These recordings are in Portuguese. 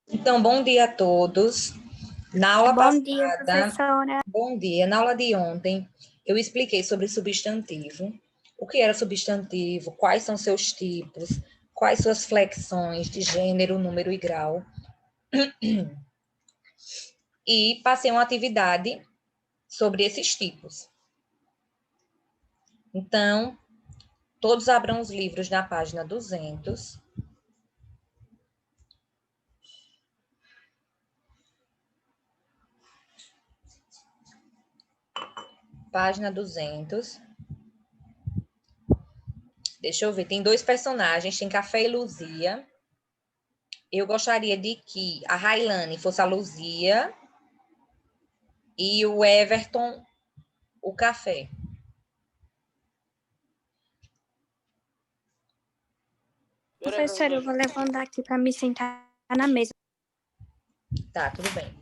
Então, bom dia a todos. Na aula Bom dia, passada, professora. bom dia. Na aula de ontem, eu expliquei sobre substantivo, o que era substantivo, quais são seus tipos, quais suas flexões de gênero, número e grau. E passei uma atividade sobre esses tipos. Então, todos abram os livros na página 200. Página 200. Deixa eu ver, tem dois personagens, tem Café e Luzia. Eu gostaria de que a Railane fosse a Luzia e o Everton o Café. Professora, eu vou levantar aqui para me sentar na mesa. Tá, tudo bem.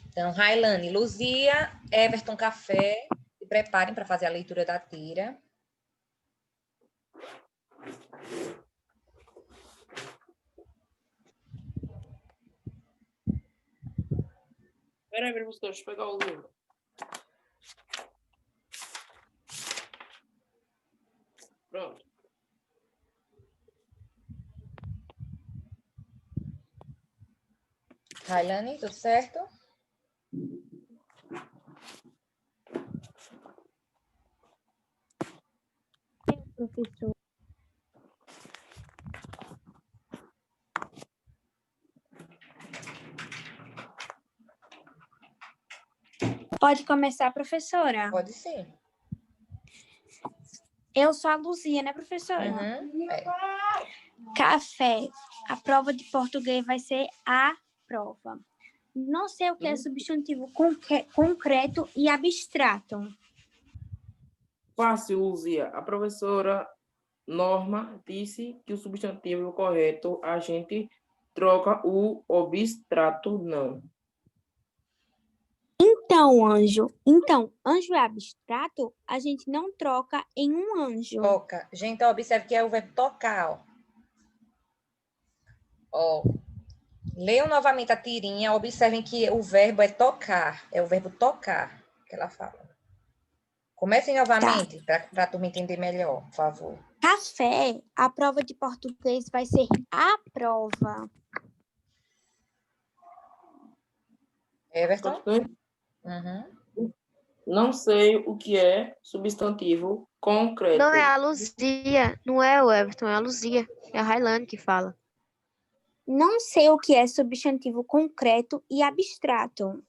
Então, Railane, Luzia, Everton Café, se preparem para fazer a leitura da tira. Peraí, professor, deixa eu pegar o livro. Pronto. Railane, tudo certo? Professor. Pode começar, professora? Pode ser. Eu sou a Luzia, né, professora? Uhum, é. Café. A prova de português vai ser a prova. Não sei o que é substantivo concreto e abstrato. Fácil, Luzia. A professora Norma disse que o substantivo correto a gente troca o abstrato não. Então, anjo é abstrato, a gente não troca em um anjo. Toca. Gente, observe que é o verbo tocar, ó. Leiam novamente a tirinha, observem que o verbo é tocar, é o verbo tocar que ela fala. Comecem novamente, para a turma entender melhor, por favor. Café, a prova de português vai ser a prova. Everton? Continue. Uhum. Não sei o que é substantivo concreto. Não é a Luzia, não é o Everton, é a Luzia. É a Railane que fala. Não sei o que é substantivo concreto e abstrato.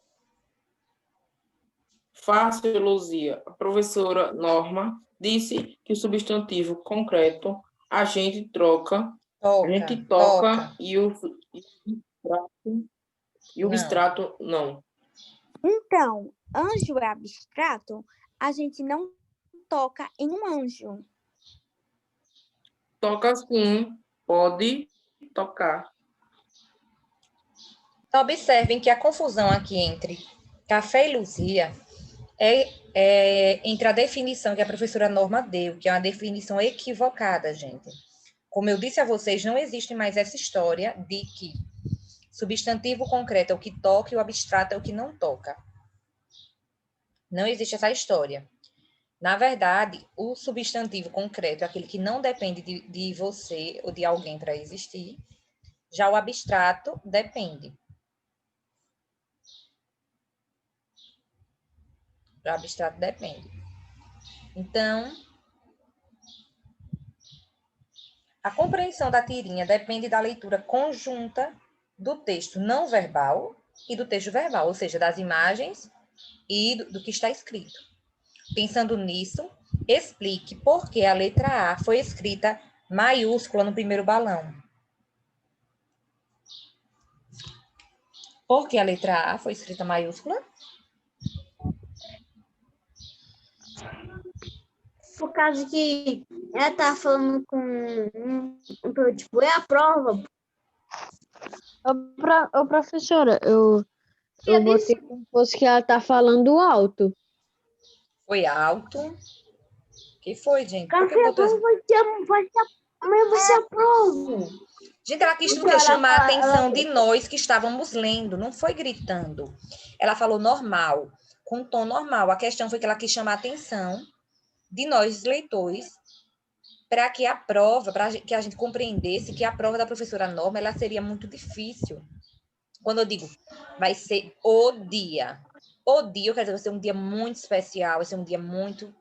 Fácil, Luzia. A professora Norma disse que o substantivo concreto a gente troca. A gente toca. E o abstrato não. Então, anjo é abstrato, a gente não toca em um anjo. Toca sim, pode tocar. Observem que a confusão aqui entre café e Luzia é entre a definição que a professora Norma deu, que é uma definição equivocada, gente. Como eu disse a vocês, não existe mais essa história de que substantivo concreto é o que toca e o abstrato é o que não toca. Não existe essa história. Na verdade, o substantivo concreto é aquele que não depende de você ou de alguém para existir. Já o abstrato depende. O abstrato depende. Então, a compreensão da tirinha depende da leitura conjunta do texto não verbal e do texto verbal, ou seja, das imagens e do que está escrito. Pensando nisso, explique por que a letra A foi escrita maiúscula no primeiro balão. Por que a letra A foi escrita maiúscula? Por causa que ela tá falando com tipo, é a prova. Ô, professora, eu botei como fosse que ela tá falando alto. Foi alto. O que foi, gente? Por que Café, botou esse... amanhã vai ser a prova. Gente, ela quis o quê? Chamar a atenção de nós que estávamos lendo, não foi gritando. Ela falou normal, com tom normal. A questão foi que ela quis chamar a atenção de nós, leitores, para que a prova, para que a gente compreendesse que a prova da professora Norma, ela seria muito difícil. Quando eu digo, vai ser o dia, eu quero dizer, vai ser um dia muito especial, vai ser um dia muito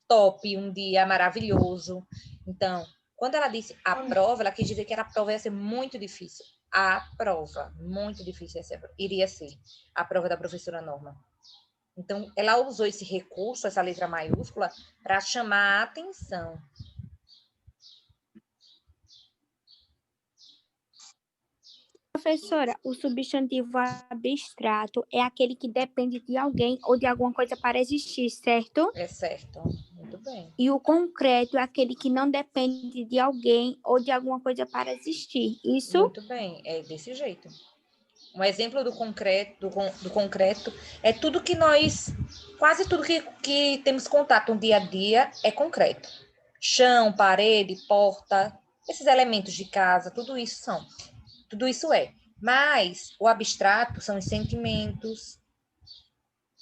top, um dia maravilhoso. Então, quando ela disse a prova, ela quis dizer que a prova ia ser muito difícil. A prova, muito difícil iria ser a prova da professora Norma. Então, ela usou esse recurso, essa letra maiúscula, para chamar a atenção. Professora, o substantivo abstrato é aquele que depende de alguém ou de alguma coisa para existir, certo? É certo, muito bem. E o concreto é aquele que não depende de alguém ou de alguma coisa para existir, isso? Muito bem, é desse jeito. Um exemplo do concreto é tudo que nós, quase tudo que temos contato no dia a dia é concreto. Chão, parede, porta, esses elementos de casa, tudo isso é. Mas o abstrato são os sentimentos.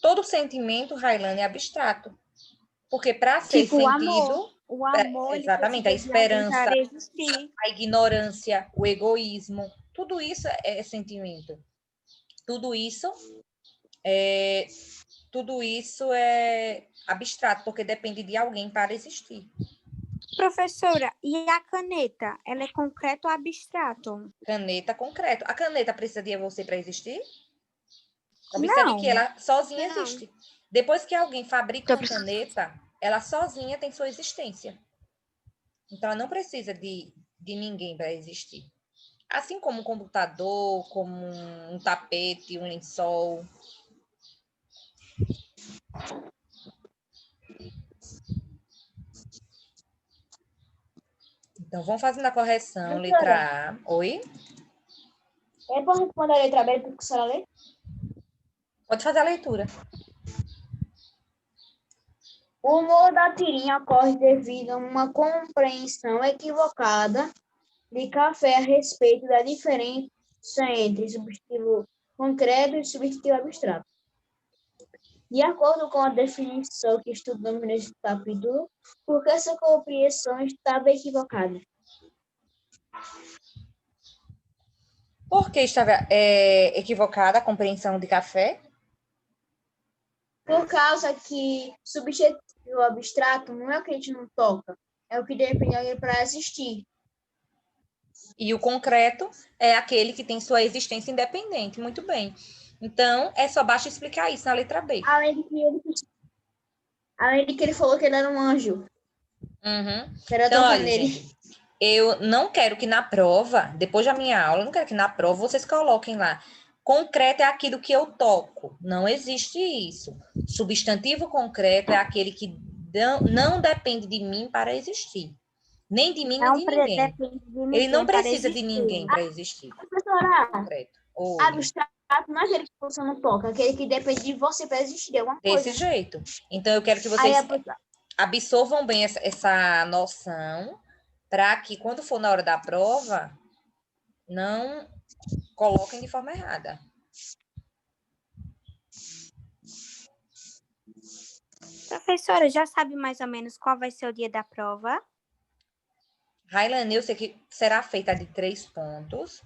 Todo sentimento, Railane, é abstrato. Porque para ser tipo sentido, o amor, exatamente, a esperança, para existir. a ignorância, o egoísmo, tudo isso é sentimento. Tudo isso é abstrato, porque depende de alguém para existir. Professora, e a caneta? Ela é concreto ou abstrato? Caneta, concreto. A caneta precisa de você para existir? Observe que ela sozinha existe. Depois que alguém fabrica uma caneta, ela sozinha tem sua existência. Então, ela não precisa de ninguém para existir. Assim como um computador, como um tapete, um lençol. Então, vamos fazendo a correção. Letra A. Oi? É bom responder a letra B, porque a senhora lê? Pode fazer a leitura. O humor da tirinha ocorre devido a uma compreensão equivocada de Café a respeito da diferença entre substantivo concreto e substantivo abstrato. De acordo com a definição que estudamos nesse capítulo, porque essa compreensão estava equivocada? Por que estava equivocada a compreensão de café? Por causa que substantivo abstrato não é o que a gente não toca, é o que depende para existir. E o concreto é aquele que tem sua existência independente. Muito bem. Então, só basta explicar isso na letra B. Além de que ele falou que ele era um anjo. Uhum. Era então, olha, nele. gente, eu não quero que na prova, depois da minha aula, eu não quero que na prova vocês coloquem lá. Concreto é aquilo que eu toco. Não existe isso. Substantivo concreto é aquele que não depende de mim para existir. Nem de mim, nem de ninguém. Ele não precisa de ninguém para existir. Professora, Concreto. abstrato não é aquele que você não toca, é aquele que depende de você para existir alguma coisa. Desse jeito. Então, eu quero que vocês absorvam bem essa noção para que, quando for na hora da prova, não coloquem de forma errada. Professora, já sabe mais ou menos qual vai ser o dia da prova? Railane, eu sei que será feita de 3 pontos.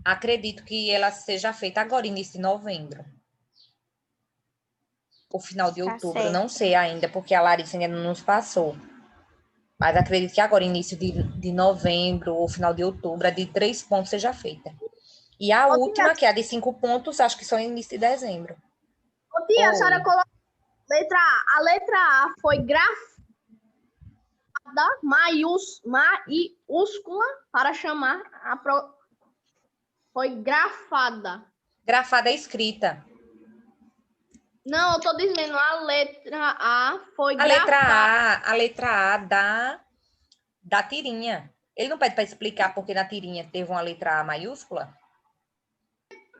Acredito que ela seja feita agora, início de novembro. Ou final de outubro, não sei ainda, porque a Larissa ainda não nos passou. Mas acredito que agora, início de novembro ou final de outubro, a de 3 pontos seja feita. E a última, que é a de 5 pontos, acho que só início de dezembro. Ô, tia, a senhora colocou letra A. A letra A foi grafada, maiúscula, para chamar a prova. Foi grafada. Grafada é escrita. Não, eu tô dizendo, a letra A foi grafada. A letra A da tirinha. Ele não pede para explicar porque na tirinha teve uma letra A maiúscula?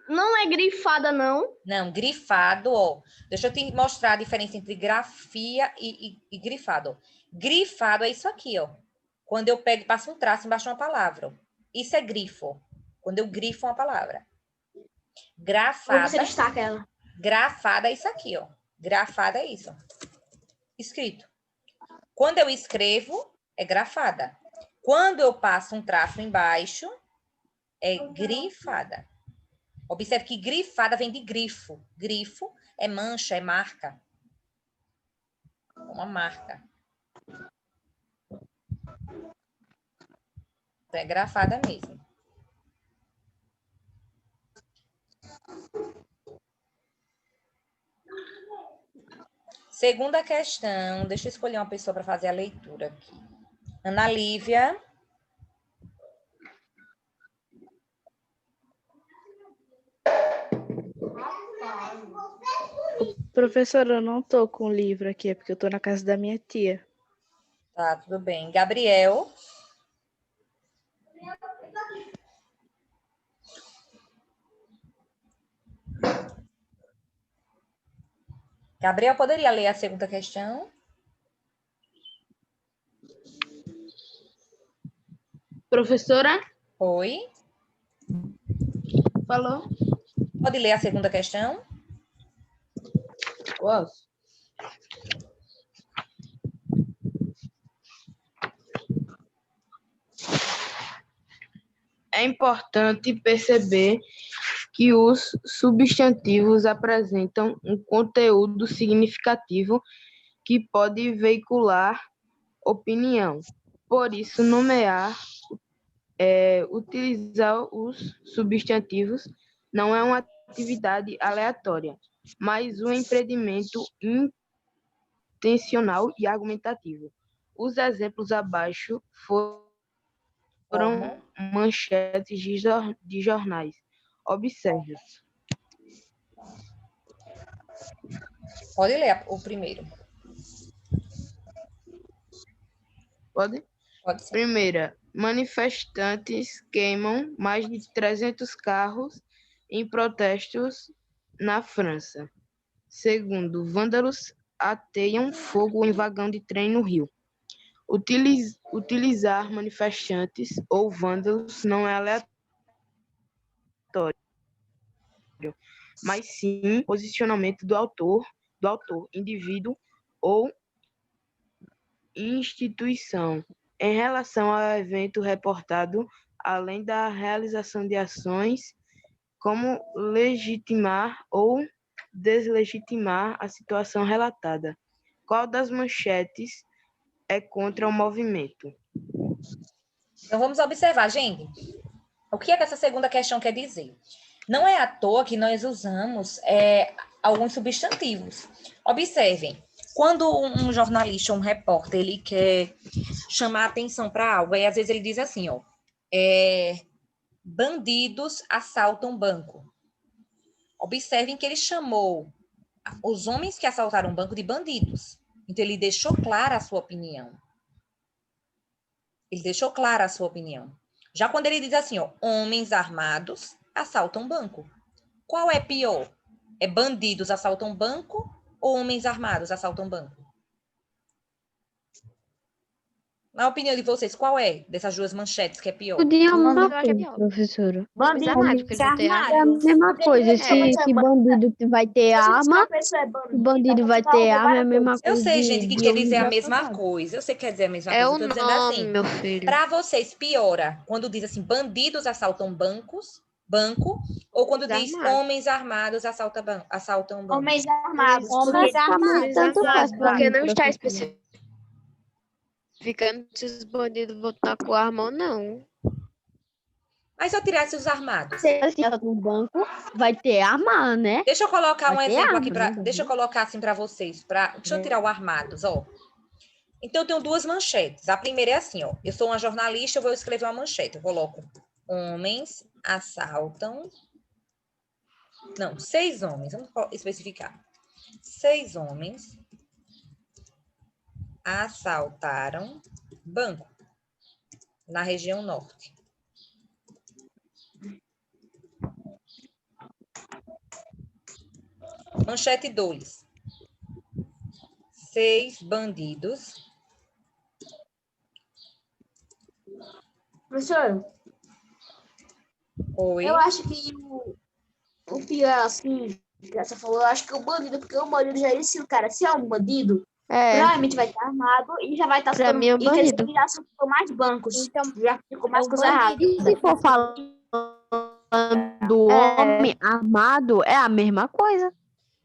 Não é grifada, não? Não, grifado, ó. Deixa eu te mostrar a diferença entre grafia e grifado. Grifado é isso aqui, ó. Quando eu pego e passo um traço embaixo de uma palavra. Ó. Isso é grifo. Quando eu grifo uma palavra. Grafada. Ou você destaca ela. Grafada é isso aqui, ó. Grafada é isso. Escrito. Quando eu escrevo, é grafada. Quando eu passo um traço embaixo, é grifada. Observe que grifada vem de grifo. Grifo é mancha, é marca. Uma marca. Então, é grafada mesmo. Segunda questão. Deixa eu escolher uma pessoa para fazer a leitura aqui. Ana Lívia. Professora, eu não tô com o livro aqui, é porque eu tô na casa da minha tia. Tá, tudo bem. Gabriel. Gabriel, poderia ler a segunda questão? Professora? Oi. Falou? Pode ler a segunda questão? Posso. É importante perceber que os substantivos apresentam um conteúdo significativo que pode veicular opinião. Por isso, utilizar os substantivos não é uma atividade aleatória, mas um empreendimento intencional e argumentativo. Os exemplos abaixo foram manchetes de jornais. Observe. Pode ler o primeiro. Pode? Pode ser. Primeira, manifestantes queimam mais de 300 carros em protestos na França. Segundo, vândalos ateiam fogo em vagão de trem no Rio. Utilizar manifestantes ou vândalos não é aleatório, mas sim posicionamento do autor, indivíduo ou instituição em relação ao evento reportado, além da realização de ações como legitimar ou deslegitimar a situação relatada. Qual das manchetes é contra o movimento? Então, vamos observar, gente. O que é que essa segunda questão quer dizer? Não é à toa que nós usamos alguns substantivos. Observem, quando um jornalista, um repórter, ele quer chamar atenção para algo, aí às vezes ele diz assim, ó, bandidos assaltam banco. Observem que ele chamou os homens que assaltaram o banco de bandidos. Então, ele deixou clara a sua opinião. Ele deixou clara a sua opinião. Já quando ele diz assim, ó, homens armados assaltam banco. Qual é pior? É bandidos assaltam banco ou homens armados assaltam banco? Na opinião de vocês, qual é dessas duas manchetes que é pior? Tudo é a mesma coisa, professora. Bandido É a mesma coisa. Se bandido vai ter arma, o bandido vai ter arma, é a mesma coisa. Eu sei, gente, que quer dizer a mesma coisa. Eu sei que quer dizer a mesma coisa. É Eu o tô dizendo nome, assim, meu filho. para vocês, piora quando diz assim, bandidos assaltam banco, ou quando diz homens armados assaltam banco? Homens armados. Homens armados. Tanto faz pra Porque mim, não está professora. especificando se os bandidos vão estar com arma ou não. Mas se eu tirasse os armados? Se ela no banco, vai ter arma, né? Deixa eu colocar um Vai ter exemplo arma, aqui, né? deixa eu colocar assim para vocês. Deixa eu tirar o armados, ó. Então, eu tenho duas manchetes. A primeira é assim, ó. Eu sou uma jornalista, eu vou escrever uma manchete. Eu coloco homens assaltam... Não, 6 homens. Vamos especificar. 6 homens assaltaram banco na região norte. Manchete 2. 6 bandidos. Professor, Oi? Eu acho que o pior, assim, que você falou, eu acho que o bandido, porque o bandido já disse, o cara, se é um bandido, provavelmente vai estar armado e já vai estar Pra mim é um e quer dizer bandido. que já ficou mais bancos, Então, já ficou mais o coisa errada. bandido. E se for falando do homem armado, é a mesma coisa.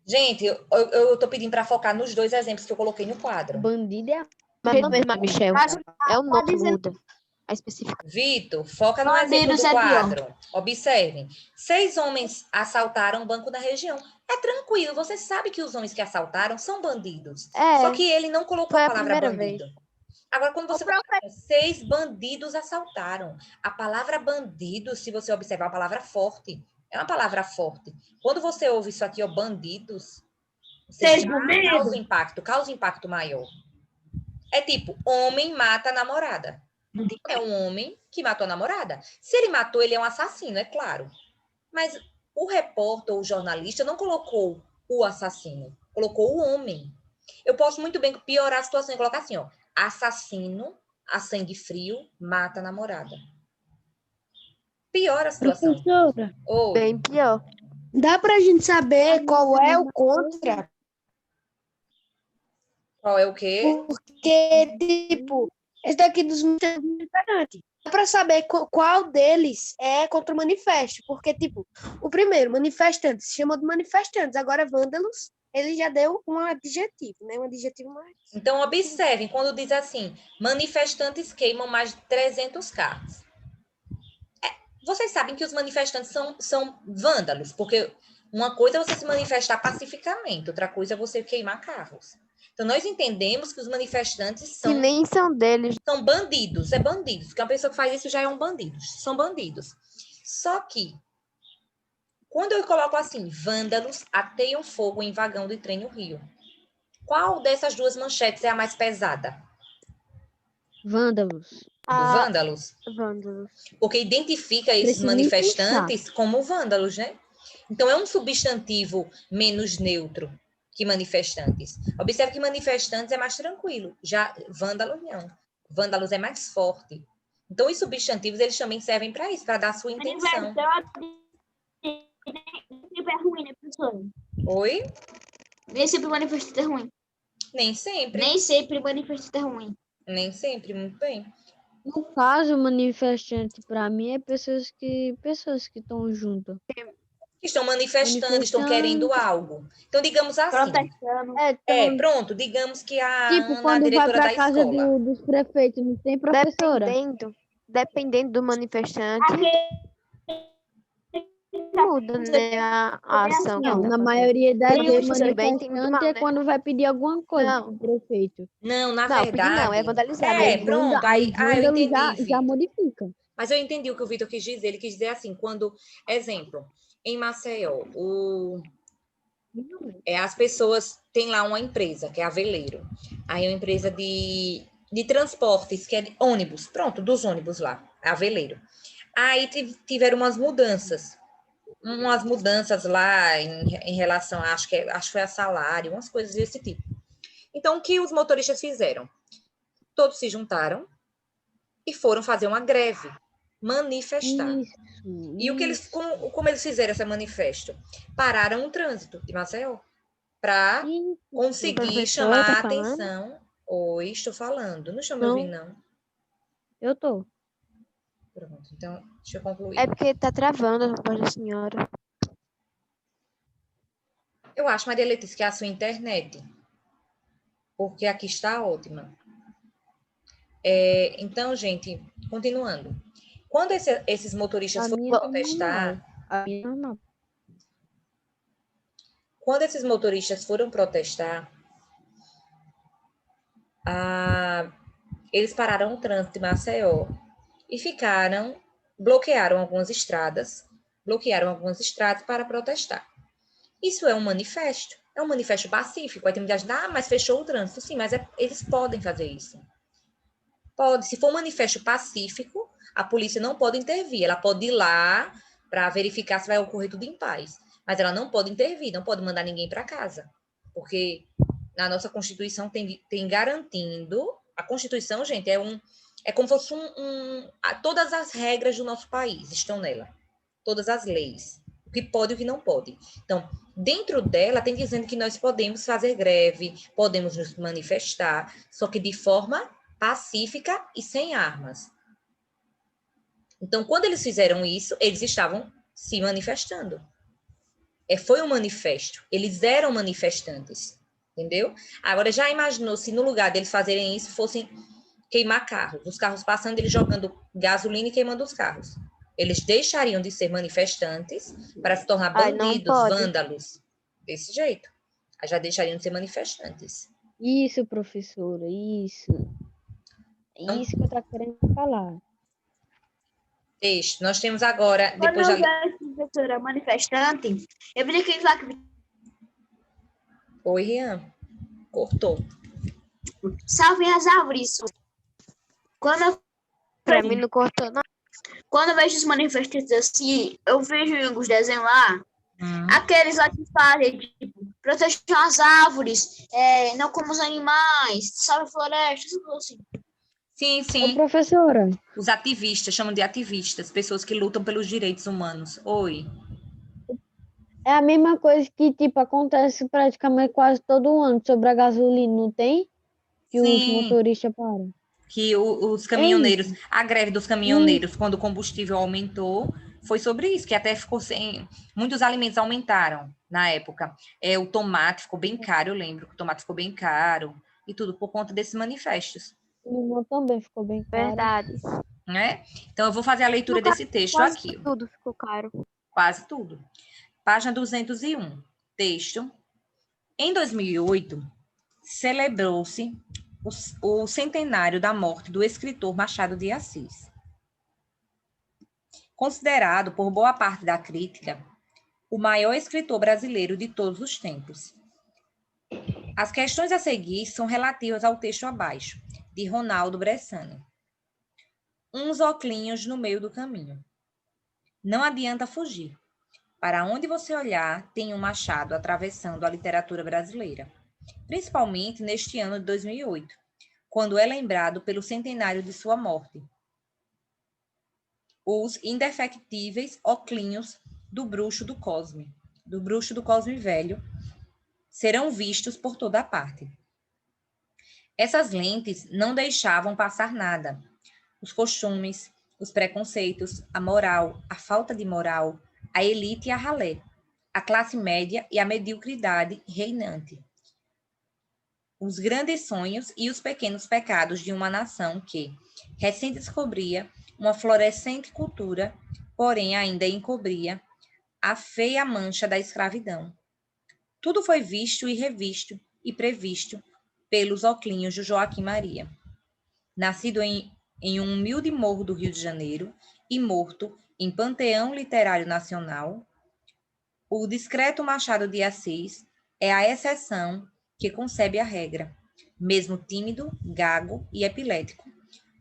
Gente, eu tô pedindo para focar nos 2 exemplos que eu coloquei no quadro. Bandido é Mesmo, Michel. Mas É o tá nome que dizendo muda. A especificação. Vitor, foca no exemplo bandidos do é pior. quadro. Observem. 6 homens assaltaram um banco da região. É tranquilo, você sabe que os homens que assaltaram são bandidos. Só que ele não colocou foi a a palavra primeira bandido. Agora, quando você coloca 6 bandidos assaltaram, a palavra bandido, se você observar, é uma palavra forte. É uma palavra forte. Quando você ouve isso aqui, ó, bandidos, você causa impacto maior. É tipo, homem mata a namorada. É um homem que matou a namorada. Se ele matou, ele é um assassino, é claro. Mas o repórter ou o jornalista não colocou o assassino, colocou o homem. Eu posso muito bem piorar a situação e colocar assim, ó, assassino a sangue frio mata a namorada. Piora a situação. Professora, Oi. Bem pior. Dá pra gente saber qual é o contra? Qual é o quê? Porque, tipo, esse daqui dos manifestantes. Dá pra saber qual deles é contra o manifesto. Porque, tipo, o primeiro, manifestantes, se chama de manifestantes. Agora, vândalos, ele já deu um adjetivo, né? Um adjetivo mais. Então, observem, quando diz assim, manifestantes queimam mais de 300 carros. Vocês sabem que os manifestantes são vândalos, porque uma coisa é você se manifestar pacificamente, outra coisa é você queimar carros. Então, nós entendemos que os manifestantes Que nem são deles. são bandidos, é bandidos, porque uma pessoa que faz isso já é um bandido, são bandidos. Só que, quando eu coloco assim, vândalos ateiam fogo em vagão de trem no Rio, qual dessas duas manchetes é a mais pesada? Vândalos. Vândalos? Vândalos. Porque identifica esses Preciso nem manifestantes como vândalos, né? Então, é um substantivo menos neutro que manifestantes. Observe que manifestantes é mais tranquilo, já vândalos não. Vândalos é mais forte. Então, os substantivos, eles também servem para isso, para dar a sua intenção. Sempre é ruim, né, professor? Oi? Nem sempre manifestante é ruim. Nem sempre. Nem sempre manifestante é ruim. Nem sempre, muito bem. No caso, manifestante, para mim, é pessoas que estão juntas. Estão manifestando, estão querendo algo. Então, digamos assim. Protestando. Pronto, digamos que a Tipo, Ana, a quando vai diretora para da casa escola. dos prefeitos, não tem professora? Dependendo do manifestante, muda, né, a ação. Não, na maioria das vezes, também tem muito manifestante mal, é né? quando vai pedir alguma coisa pro prefeito. Não, na Não, pedir verdade. não, é vandalizar. Pronto, aí eu Vândalo entendi. já modifica. Mas eu entendi o que o Vitor quis dizer. Ele quis dizer assim, quando, exemplo, em Maceió, as pessoas têm lá uma empresa, que é a Veleiro. Aí é uma empresa de transportes, que é de ônibus. Pronto, dos ônibus lá, a Veleiro. Aí tiveram umas mudanças lá em relação, acho que foi a salário, umas coisas desse tipo. Então, o que os motoristas fizeram? Todos se juntaram e foram fazer uma greve, manifestar. E o que como eles fizeram esse manifesto? Pararam o trânsito de Maceió para conseguir chamar a atenção. Oi, estou falando. Não estão me ouvindo, não? Eu tô. Pronto, então, deixa eu concluir. É porque tá travando a voz da senhora. Eu acho, Maria Letícia, que é a sua internet. Porque aqui está ótima. Então, gente, continuando. Quando esses motoristas foram protestar... Quando esses motoristas foram protestar, eles pararam o trânsito de Maceió e bloquearam algumas estradas para protestar. Isso é um manifesto pacífico. Aí tem muita gente, mas fechou o trânsito. Sim, mas eles podem fazer isso. Pode. Se for um manifesto pacífico, a polícia não pode intervir. Ela pode ir lá para verificar se vai ocorrer tudo em paz. Mas ela não pode intervir, não pode mandar ninguém para casa. Porque na nossa Constituição tem garantindo... A Constituição, gente, é como se fosse todas as regras do nosso país estão nela. todas as leis, o que pode e o que não pode. Então, dentro dela, tem dizendo que nós podemos fazer greve, podemos nos manifestar, só que de forma pacífica e sem armas. Então, quando eles fizeram isso, eles estavam se manifestando. Foi um manifesto. Eles eram manifestantes, entendeu? Agora, já imaginou se no lugar deles fazerem isso, fossem queimar carros, os carros passando, eles jogando gasolina e queimando os carros. Eles deixariam de ser manifestantes para se tornar bandidos, vândalos. Desse jeito. Aí já deixariam de ser manifestantes. Isso, professora, isso. Então, Isso que eu tô querendo falar. Texto. Nós temos agora... Quando eu vejo professora manifestante, eu vi aquele lá que... Oi, Rian. Cortou. Salvem as árvores. Pra mim não cortou, não. Quando eu vejo os manifestantes assim, eu vejo em alguns desenhos lá, aqueles lá que fazem, tipo, protejam as árvores, não como os animais, salve a floresta, assim. Sim, sim. Ô, professora. Os ativistas, chamam de ativistas, pessoas que lutam pelos direitos humanos. Oi. É a mesma coisa que, tipo, acontece praticamente quase todo ano sobre a gasolina, não tem? Que os motoristas param. Que os caminhoneiros, a greve dos caminhoneiros, quando o combustível aumentou, foi sobre isso, que até ficou sem... Muitos alimentos aumentaram na época. O tomate ficou bem caro, eu lembro que o tomate ficou bem caro e tudo por conta desses manifestos. O limão também ficou bem caro. Verdade. Né? Então, eu vou fazer a leitura desse texto aqui. Tudo ficou caro. Quase tudo. Página 201. Texto. Em 2008, celebrou-se o centenário da morte do escritor Machado de Assis. Considerado por boa parte da crítica o maior escritor brasileiro de todos os tempos. As questões a seguir são relativas ao texto abaixo, de Ronaldo Bressani. Uns oclinhos no meio do caminho. Não adianta fugir. Para onde você olhar, tem um Machado atravessando a literatura brasileira, principalmente neste ano de 2008, quando é lembrado pelo centenário de sua morte. Os indefectíveis oclinhos do bruxo do Cosme Velho, serão vistos por toda parte. Essas lentes não deixavam passar nada. Os costumes, os preconceitos, a moral, a falta de moral, a elite e a ralé, a classe média e a mediocridade reinante. Os grandes sonhos e os pequenos pecados de uma nação que, recém descobria uma florescente cultura, porém ainda encobria a feia mancha da escravidão. Tudo foi visto e revisto e previsto pelos oclinhos de Joaquim Maria. Nascido em um humilde morro do Rio de Janeiro e morto em Panteão Literário Nacional, o discreto Machado de Assis é a exceção que concebe a regra, mesmo tímido, gago e epilético.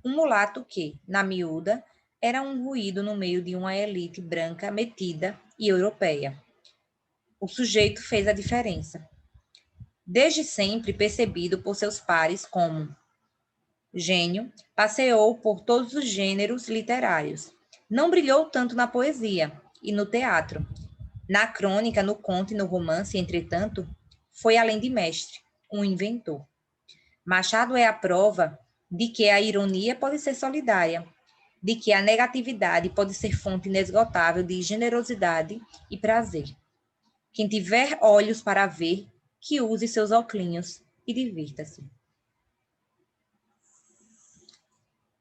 Um mulato que, na miúda, era um ruído no meio de uma elite branca metida e europeia. O sujeito fez a diferença. Desde sempre percebido por seus pares como gênio, passeou por todos os gêneros literários. Não brilhou tanto na poesia e no teatro. Na crônica, no conto e no romance, entretanto, foi além de mestre, um inventor. Machado é a prova de que a ironia pode ser solidária, de que a negatividade pode ser fonte inesgotável de generosidade e prazer. Quem tiver olhos para ver, que use seus oclinhos e divirta-se.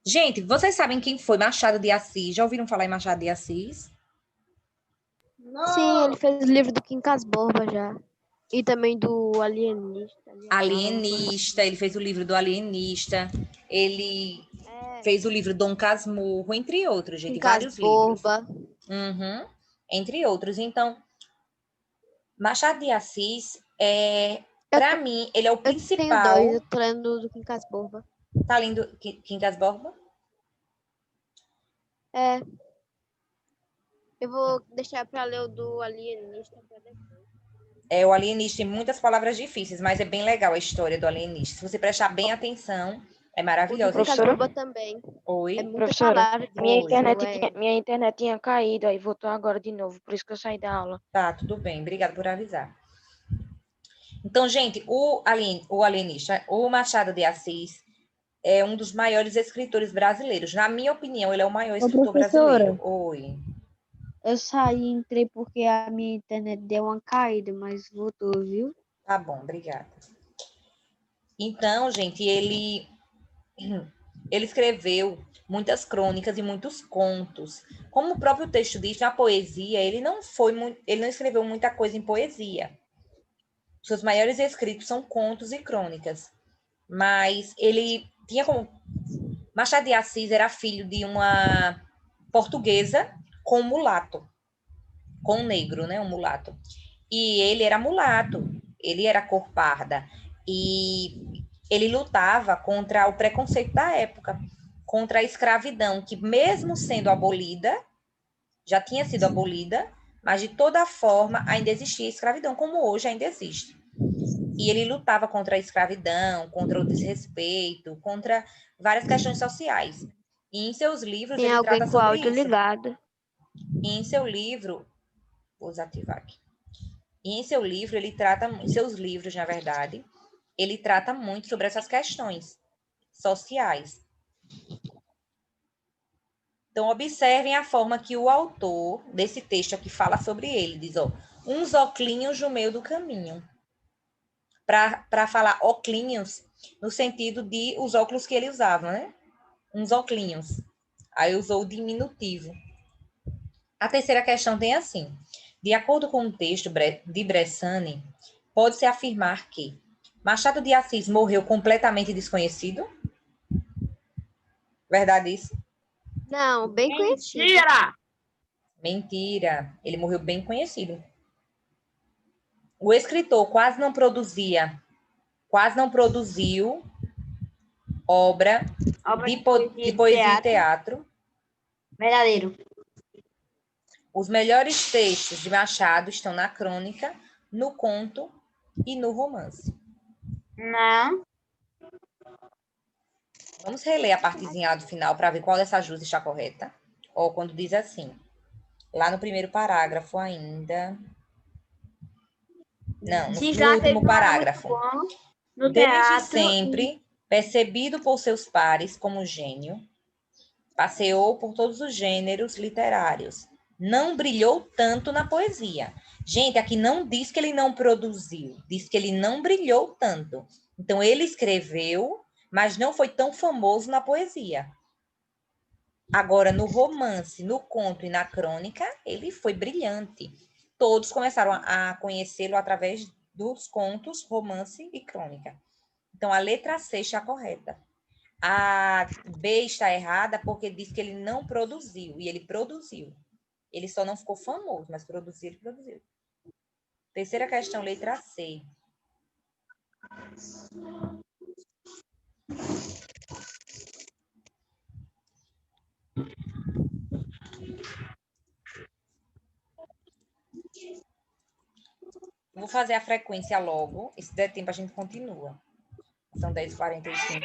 Gente, vocês sabem quem foi Machado de Assis? Já ouviram falar em Machado de Assis? Não. Sim, ele fez o livro do Quincas Borba já. E também do Alienista. Alienista, ele fez o livro do Alienista. Ele fez o livro Dom Casmurro, entre outros, gente. Vários livros. Entre outros. Então, Machado de Assis, para mim, ele é o principal... Eu tô lendo do Quincas Borba. Tá lendo Quincas Borba? Eu vou deixar para ler o do Alienista para depois. O Alienista tem muitas palavras difíceis, mas é bem legal a história do Alienista. Se você prestar bem atenção, É maravilhosa. Professora? Também. Oi. É muita Professora, palavra. minha internet tinha caído, aí voltou agora de novo, por isso que eu saí da aula. Tá, tudo bem. Obrigada por avisar. Então, gente, o alienista, o Machado de Assis, é um dos maiores escritores brasileiros. Na minha opinião, ele é o maior escritor brasileiro. Oi. Eu saí e entrei porque a minha internet deu uma caída, mas voltou, viu? Tá bom, obrigada. Então, gente, ele escreveu muitas crônicas e muitos contos. Como o próprio texto diz, na poesia, ele não escreveu muita coisa em poesia. Seus maiores escritos são contos e crônicas. Mas ele tinha como... Machado de Assis era filho de uma portuguesa com um mulato, com um negro, né, um mulato. E ele era mulato, ele era cor parda. E ele lutava contra o preconceito da época, contra a escravidão, que mesmo sendo abolida, já tinha sido abolida, mas de toda forma ainda existia escravidão, como hoje ainda existe. E ele lutava contra a escravidão, contra o desrespeito, contra várias questões sociais. E em seus livros Tem ele alguém trata com o sobre áudio isso. ligado. E em seu livro, vou desativar aqui. E em seu livro ele trata, em seus livros, na verdade, ele trata muito sobre essas questões sociais. Então, observem a forma que o autor desse texto aqui fala sobre ele. Diz, ó, uns oclinhos no meio do caminho. Para falar oclinhos, no sentido de os óculos que ele usava, né? Uns oclinhos. Aí usou o diminutivo. A terceira questão tem assim. De acordo com o texto de Bressani, pode-se afirmar que Machado de Assis morreu completamente desconhecido? Verdade isso? Não, bem conhecido. Mentira! Mentira. Ele morreu bem conhecido. O escritor quase não produziu obra de poesia e teatro. Verdadeiro. Os melhores textos de Machado estão na crônica, no conto e no romance. Não. Vamos reler a partezinha lá do final para ver qual dessas duas está correta. Ou quando diz assim, lá no primeiro parágrafo ainda. Não, no último parágrafo. No Desde teatro, sempre, percebido por seus pares como gênio, passeou por todos os gêneros literários. Não brilhou tanto na poesia. Gente, aqui não diz que ele não produziu, diz que ele não brilhou tanto. Então, ele escreveu, mas não foi tão famoso na poesia. Agora, no romance, no conto e na crônica, ele foi brilhante. Todos começaram a conhecê-lo através dos contos, romance e crônica. Então, a letra C está correta. A B está errada porque diz que ele não produziu, e ele produziu. Ele só não ficou famoso, mas produzir, ele produziu. Terceira questão, letra C. Vou fazer a frequência logo, e se der tempo a gente continua. São 10h45.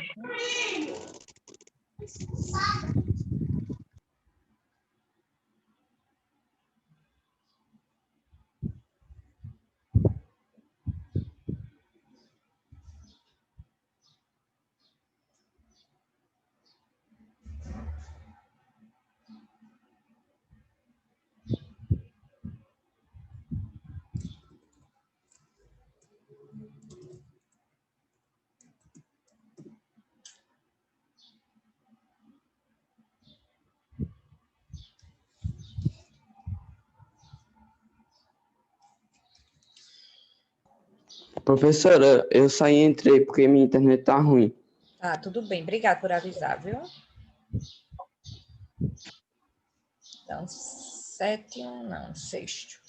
Professora, eu saí e entrei porque minha internet tá ruim. Ah, tudo bem. Obrigada por avisar, viu? Então, sétimo, não, sexto.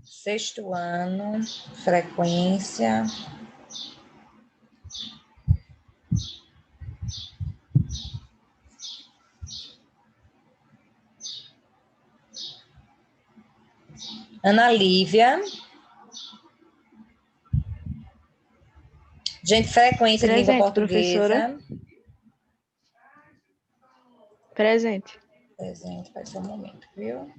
Sexto ano, frequência. Ana Lívia. Gente, frequência de língua Presente, portuguesa. professora. Presente. Presente, vai ser um momento, viu?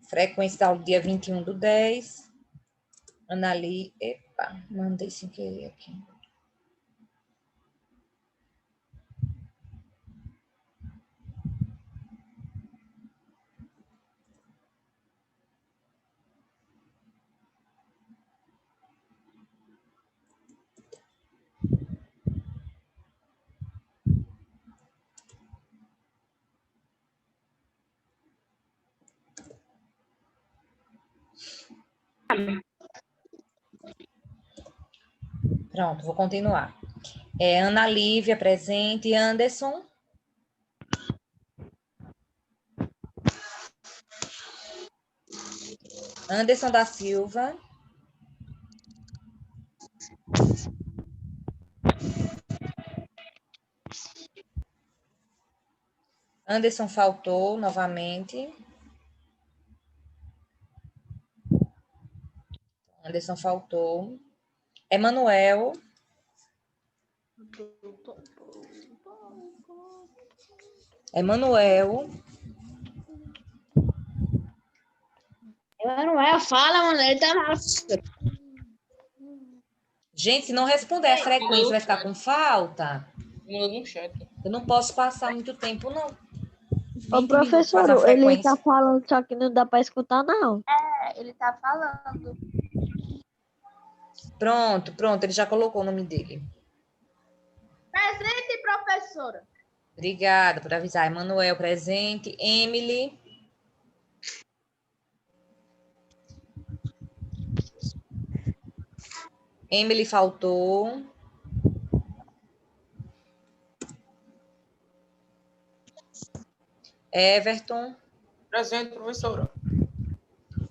Frequência da aula dia 21/10. Epa, mandei sem querer aqui. Pronto, vou continuar. Ana Lívia, presente. Anderson. Anderson da Silva. Anderson faltou novamente. Anderson faltou. Emanuel. Emanuel. Emanuel, fala, mano. Ele tá na... Gente, se não responder a frequência, vai ficar com falta? Manda no chat. Eu não posso passar muito tempo, não. Ô, professor, ele tá falando, só que não dá para escutar, não. Ele tá falando. Pronto, ele já colocou o nome dele. Presente, professora. Obrigada por avisar. Emanuel, presente. Emily. Emily faltou. Everton. Presente, professora.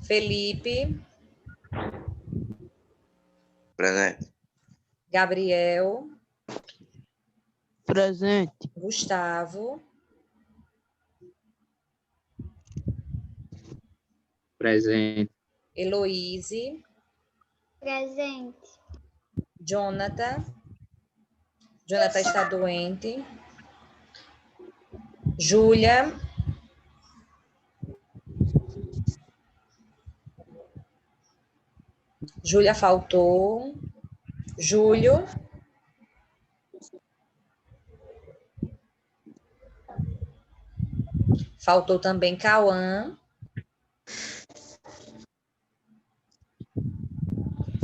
Felipe. Presente. Gabriel. Presente. Gustavo. Presente. Heloíse. Presente. Jonathan. Jonathan está doente. Júlia. Júlia faltou. Júlio. Faltou também Cauã.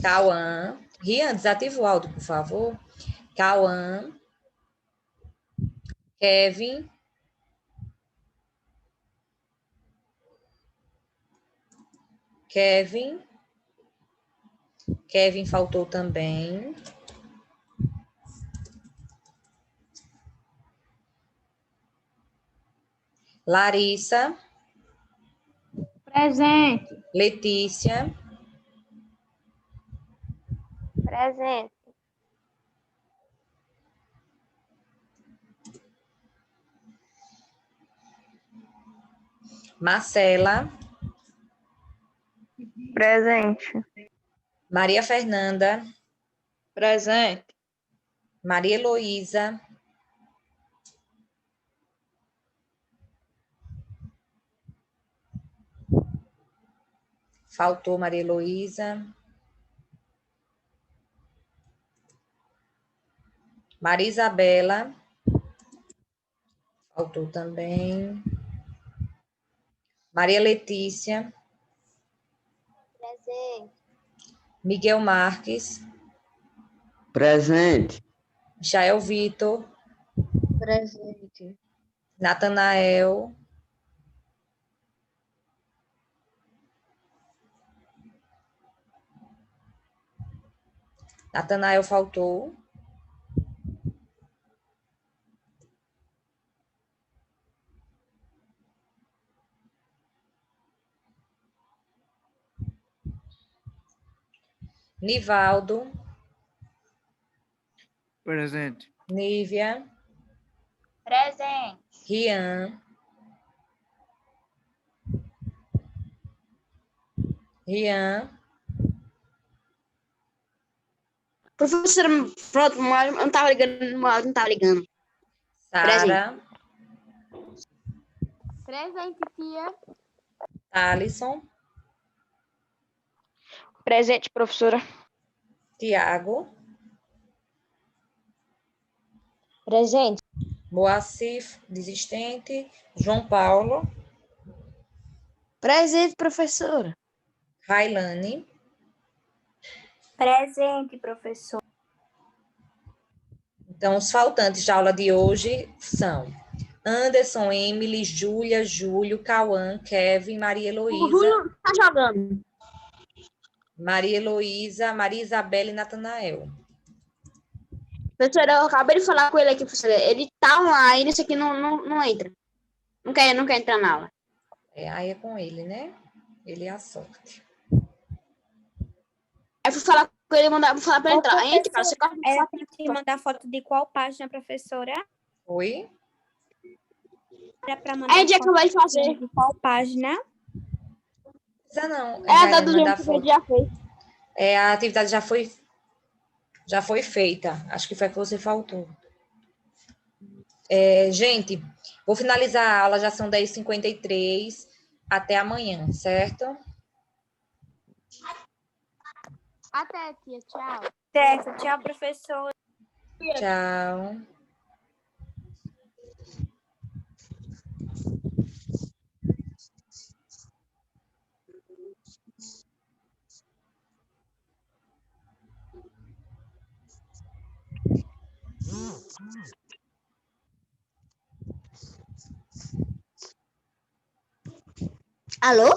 Cauã. Rian, desativa o áudio, por favor. Cauã. Kevin. Kevin. Kevin faltou também. Larissa. Presente. Letícia. Presente. Marcela. Presente. Maria Fernanda. Presente. Maria Heloísa. Faltou Maria Heloísa. Maria Isabela. Faltou também. Maria Letícia. Presente. Miguel Marques. Presente. Jael Vitor. Presente. Natanael. Natanael faltou. Nivaldo. Presente. Nívia. Presente. Rian. Rian. Professora, pronto, não tava ligando, não tava ligando. Sara, Presente, tia. Alisson, Presente, professora. Tiago, Presente. Moacir, desistente, João Paulo, Presente, professora. Railane, Presente, professor. Então, os faltantes da aula de hoje são Anderson, Emily, Júlia, Júlio, Cauã, Kevin, Maria O Heloísa, Júlio tá jogando. Maria Isabela e Natanael. Professora, eu acabei de falar com ele aqui, professora. Ele tá online, isso aqui não entra. Não quer entrar na aula. Aí é com ele, né? Ele é a sorte. Aí fui falar com ele, vou falar pra ele entrar. Entra, cara, você Era pra te mandar foto de qual página, professora? Oi? Era pra mandar É, dia que eu foto vou fazer. de qual página? Não, É, da Raiane, mandar 200 que foto. já fez. A atividade já foi feita. Acho que foi a que você faltou. Gente, vou finalizar a aula, já são 10h53. Até amanhã, certo? Até, tia. Tchau. Certo. Tchau, professor. Tchau. Alô?